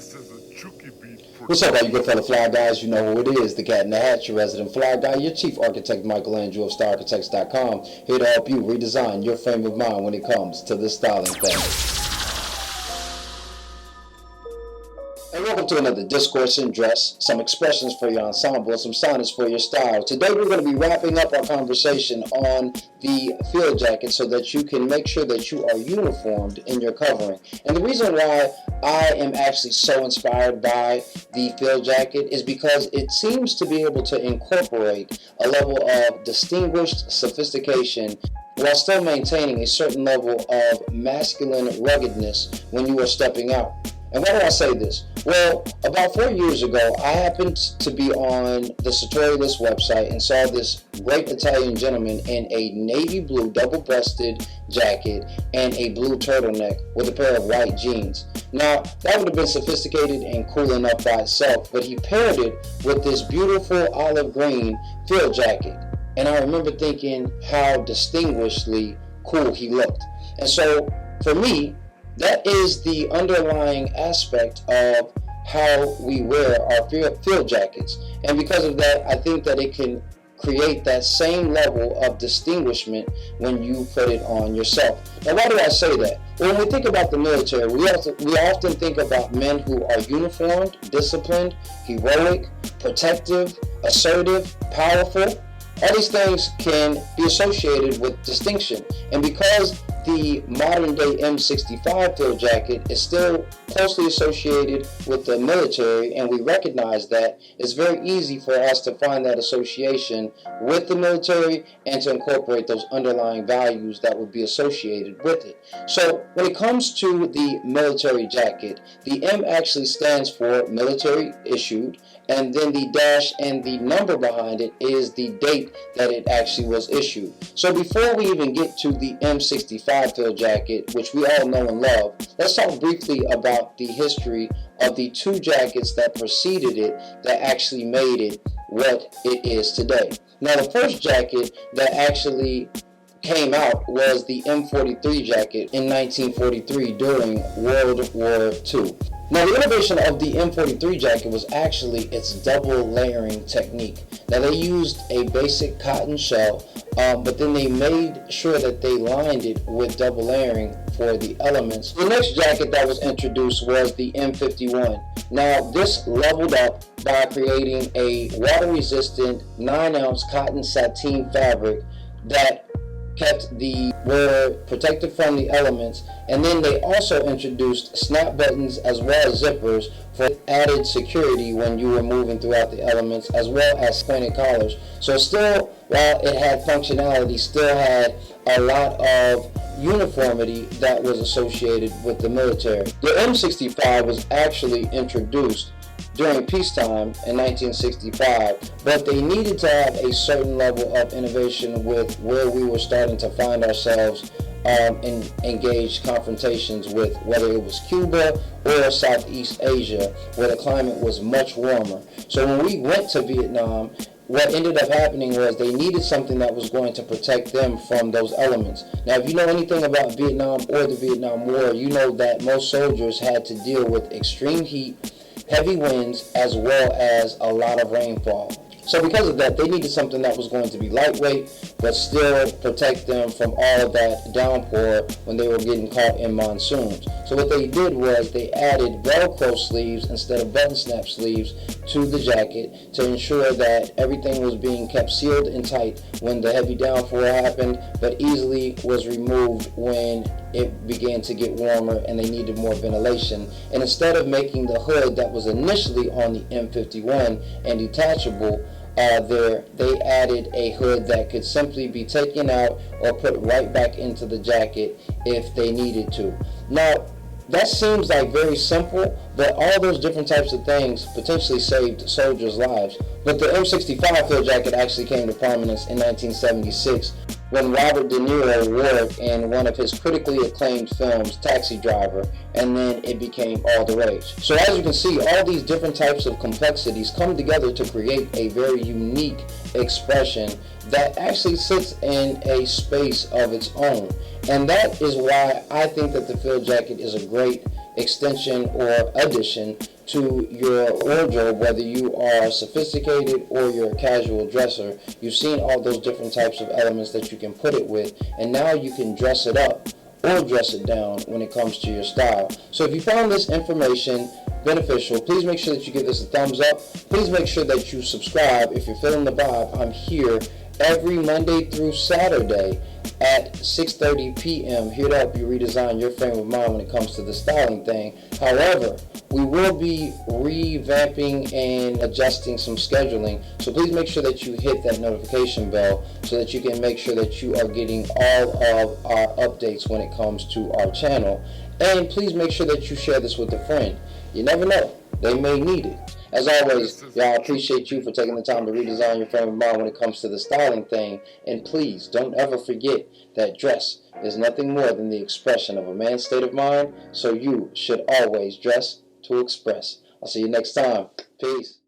This is a Chuki Beat What's up, all you production. good fellow fly guys? You know who it is, the Cat in the Hat, your resident fly guy, your chief architect, Michelangelo of StarArchitects.com, here to help you redesign your frame of mind when it comes to this styling thing. And welcome to another Discourse in Dress, some expressions for your ensemble, some sonnets for your style. Today we're going to be wrapping up our conversation on the field jacket so that you can make sure that you are uniformed in your covering. And the reason why I am actually so inspired by the field jacket is because it seems to be able to incorporate a level of distinguished sophistication while still maintaining a certain level of masculine ruggedness when you are stepping out. And why do I say this? Well, about 4 years ago, I happened to be on the Sartorialist website and saw this great Italian gentleman in a navy blue double-breasted jacket and a blue turtleneck with a pair of white jeans. Now, that would have been sophisticated and cool enough by itself, but he paired it with this beautiful olive green field jacket. And I remember thinking how distinguishedly cool he looked. And so, for me, that is the underlying aspect of how we wear our field jackets. And because of that, I think that it can create that same level of distinguishment when you put it on yourself. Now, why do I say that? Well, when we think about the military, we often think about men who are uniformed, disciplined, heroic, protective, assertive, powerful. All these things can be associated with distinction. And because the modern day M65 field jacket is still closely associated with the military, and we recognize that, it's very easy for us to find that association with the military and to incorporate those underlying values that would be associated with it. So when it comes to the military jacket, the M actually stands for military issued, and then the dash and the number behind it is the date that it actually was issued. So before we even get to the M65 field jacket, which we all know and love, let's talk briefly about the history of the two jackets that preceded it that actually made it what it is today. Now, the first jacket that actually came out was the M43 jacket in 1943 during World War II. Now, the innovation of the M43 jacket was actually its double layering technique. Now, they used a basic cotton shell, but then they made sure that they lined it with double layering for the elements. The next jacket that was introduced was the M51. Now, this leveled up by creating a water-resistant 9-ounce cotton sateen fabric that kept the wearer protected from the elements, and then they also introduced snap buttons as well as zippers for added security when you were moving throughout the elements, as well as pointed collars. So still, while it had functionality, still had a lot of uniformity that was associated with the military. The M65 was actually introduced during peacetime in 1965, but they needed to have a certain level of innovation with where we were starting to find ourselves in engaged confrontations with, whether it was Cuba or Southeast Asia, where the climate was much warmer. So when we went to Vietnam, what ended up happening was they needed something that was going to protect them from those elements. Now, if you know anything about Vietnam or the Vietnam War, you know that most soldiers had to deal with extreme heat, heavy winds, as well as a lot of rainfall. So because of that, they needed something that was going to be lightweight, but still protect them from all of that downpour when they were getting caught in monsoons. So what they did was they added Velcro sleeves instead of button snap sleeves to the jacket to ensure that everything was being kept sealed and tight when the heavy downpour happened, but easily was removed when it began to get warmer and they needed more ventilation. And instead of making the hood that was initially on the M51 and detachable, they added a hood that could simply be taken out or put right back into the jacket if they needed to. Now, that seems like very simple, but all those different types of things potentially saved soldiers' lives. But the M65 field jacket actually came to prominence in 1976 when Robert De Niro wore it in one of his critically acclaimed films, Taxi Driver, and then it became all the rage. So as you can see, all these different types of complexities come together to create a very unique expression that actually sits in a space of its own. And that is why I think that the field jacket is a great extension or addition to your wardrobe, whether you are sophisticated or you're a casual dresser. You've seen all those different types of elements that you can put it with, and now you can dress it up or dress it down when it comes to your style. So if you found this information beneficial, please make sure that you give this a thumbs up. Please make sure that you subscribe. If you're feeling the vibe, I'm here every Monday through Saturday at 6:30 p.m. here to help you redesign your frame of mind when it comes to the styling thing. However, we will be revamping and adjusting some scheduling, so please make sure that you hit that notification bell so that you can make sure that you are getting all of our updates when it comes to our channel. And please make sure that you share this with a friend. You never know, they may need it. As always, y'all, appreciate you for taking the time to redesign your frame of mind when it comes to the styling thing. And please don't ever forget that dress is nothing more than the expression of a man's state of mind, so you should always dress to express. I'll see you next time. Peace.